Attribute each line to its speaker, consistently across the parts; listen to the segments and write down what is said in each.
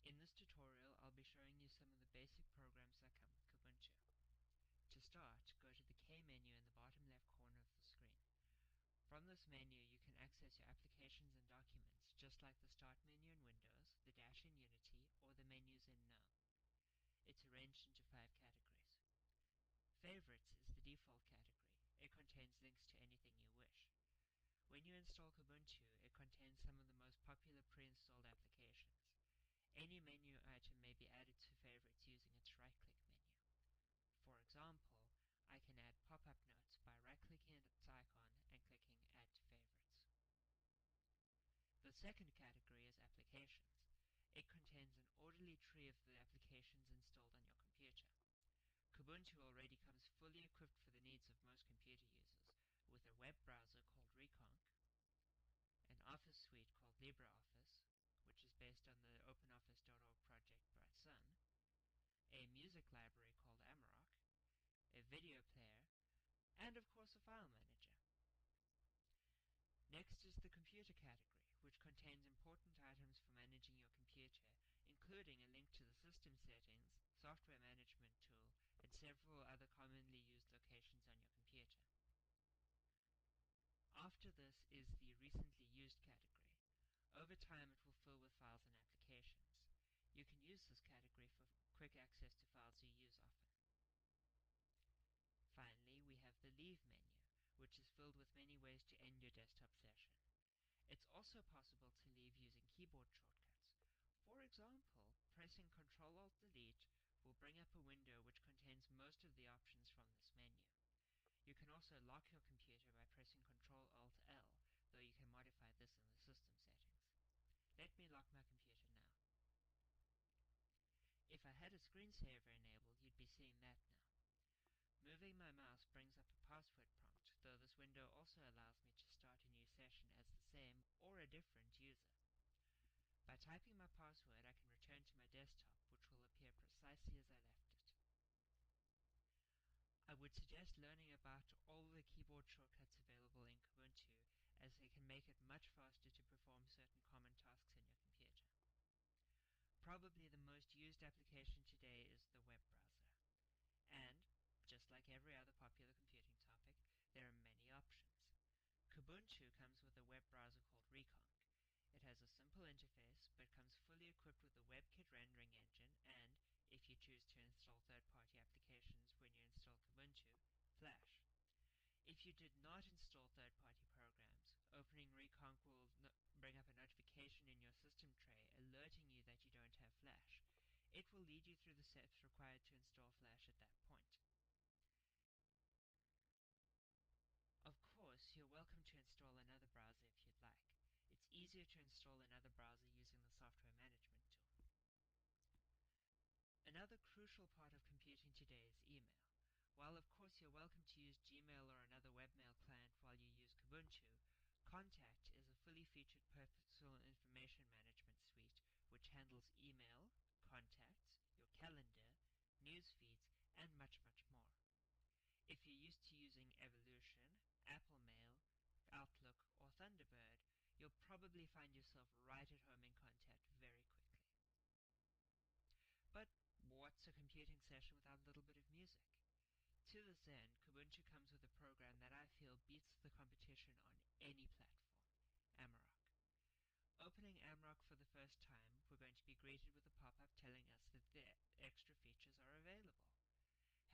Speaker 1: In this tutorial, I'll be showing you some of the basic programs that come with Kubuntu. To start, go to the K menu in the bottom left corner of the screen. From this menu, you can access your applications and documents, just like the Start menu in Windows, the dash in Unity, or the menus in GNOME. It's arranged into 5 categories. Favorites is the default category. It contains links to anything you wish. When you install Kubuntu, it contains some of the most popular pre-installed applications. Any menu item may be added to favorites using its right-click menu. For example, I can add pop-up notes by right-clicking its icon and clicking Add to Favorites. The second category is Applications. It contains an orderly tree of the applications installed on your computer. Kubuntu already comes fully equipped for the needs of most computer users, with a web browser called Reconc, an office suite called LibreOffice, which is based on the OpenOffice.org project by Sun, a music library called Amarok, a video player, and of course a file manager. Next is the computer category, which contains important items for managing your computer, including a link to the system settings, software management tool, and several other commonly used locations on your computer. After this is the recently used category. Over time it will fill with files and applications. You can use this category for quick access to files you use often. Finally, we have the Leave menu, which is filled with many ways to end your desktop session. It's also possible to leave using keyboard shortcuts. For example, pressing Ctrl-Alt-Delete will bring up a window which contains most of the options from this menu. You can also lock your computer by pressing Ctrl-Alt-L, though you can modify this in the system settings. Let me lock my computer now. If I had a screensaver enabled, you'd be seeing that now. Moving my mouse brings up a password prompt, though this window also allows me to start a new session as the same or a different user. By typing my password, I can return to my desktop, which will appear precisely as I left it. I would suggest learning about all the keyboard shortcuts available in Kubuntu, as they can make it much faster to perform certain common tasks in your computer. Probably the most used application today is the web browser. And, just like every other popular computing topic, there are many options. Kubuntu comes with a web browser called Reconc. It has a simple interface, but comes fully equipped with a WebKit rendering engine and, if you choose to install third-party applications when you install Kubuntu, Flash. If you did not install third-party programs, opening Reconc will bring up a notification in your system tray alerting you that you don't have Flash. It will lead you through the steps required to install Flash at that point. Of course, you're welcome to install another browser if you'd like. It's easier to install another browser using the software management tool. Another crucial part of computing today is email. While of course you're welcome to use Gmail or another webmail client while you use Kubuntu, Contact is a fully featured personal information management suite which handles email, contacts, your calendar, news feeds, and much, much more. If you're used to using Evolution, Apple Mail, Outlook, or Thunderbird, you'll probably find yourself right at home in Contact very quickly. But what's a computing session without a little bit of music? To this end, Kubuntu comes with a program that I feel beats the competition on any platform, Amarok. Opening Amarok for the first time, we're going to be greeted with a pop-up telling us that the extra features are available.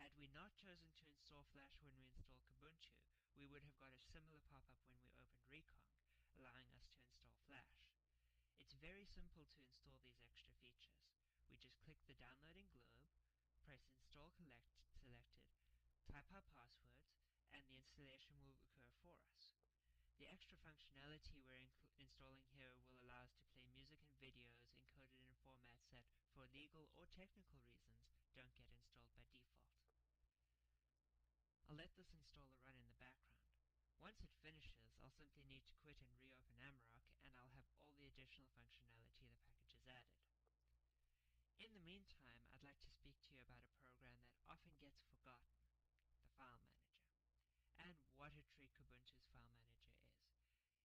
Speaker 1: Had we not chosen to install Flash when we installed Kubuntu, we would have got a similar pop-up when we opened Reconc, allowing us to install Flash. It's very simple to install these extra features. We just click the downloading globe, press Install selected, type our passwords, and the installation will occur for us. The extra functionality we're installing here will allow us to play music and videos encoded in formats that, for legal or technical reasons, don't get installed by default. I'll let this installer run in the background. Once it finishes, I'll simply need to quit and reopen Amarok, and I'll have all the additional functionality the package has added. In the meantime, I'd like to speak to you about a program that often gets forgotten, the File Manager. And what a treat Kubuntu's File Manager is.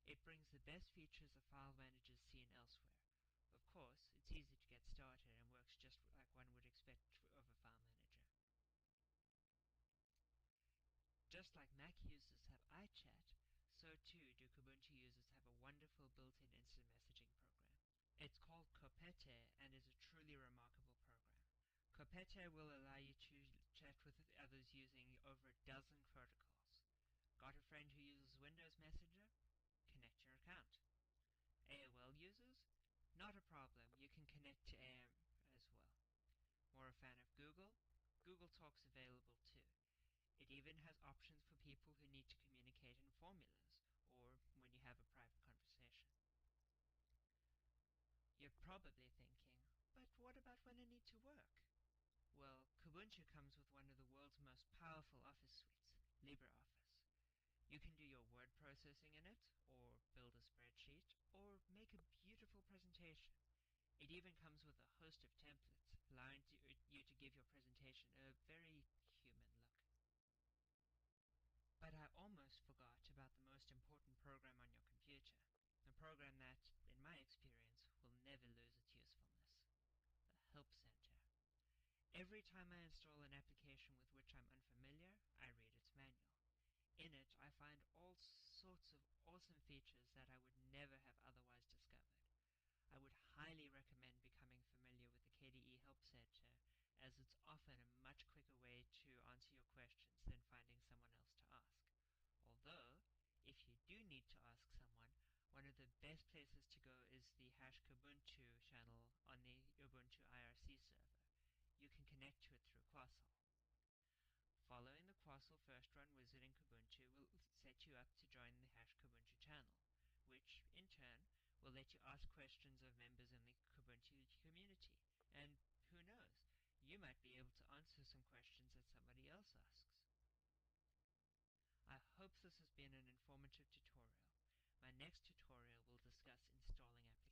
Speaker 1: It brings the best features of file managers seen elsewhere. Of course, it's easy to get started and works just like one would expect of a file manager. Just like Mac users have iChat, so too do Kubuntu users have a wonderful built-in instant messaging program. It's called Kopete and is a truly remarkable program. Kopete will allow you to chat with others using over a dozen protocols. Got a friend who uses Windows Messenger? Connect your account. AOL users? Not a problem, you can connect to AM as well. More a fan of Google? Google Talk's available too. It even has options for people who need to communicate in formulas, or when you have a private conversation. You're probably thinking, but what about when I need to work? Well, Kubuntu comes with one of the world's most powerful office suites, LibreOffice. You can do your word processing in it, or build a spreadsheet, or make a beautiful presentation. It even comes with a host of templates, allowing you to give your presentation a very human look. But I almost forgot about the most important program on your computer, a program that, in my experience, will never lose its usefulness: the Help Center. Every time I install an application with which I'm unfamiliar, I read its manual. In it, I find all sorts of awesome features that I would never have otherwise discovered. I would highly recommend becoming familiar with the KDE Help Center, as it's often a much quicker way to answer your questions than finding someone else to ask. Although, if you do need to ask someone, one of the best places to go is the #Kubuntu channel on the Ubuntu IRC server. You can connect to it through Quasol. Following the Quasol first run wizard in Kubuntu will set you up to join the #Kubuntu channel, which, in turn, will let you ask questions of members in the Kubuntu community. And who knows, you might be able to answer some questions that somebody else asks. I hope this has been an informative tutorial. My next tutorial will discuss installing applications.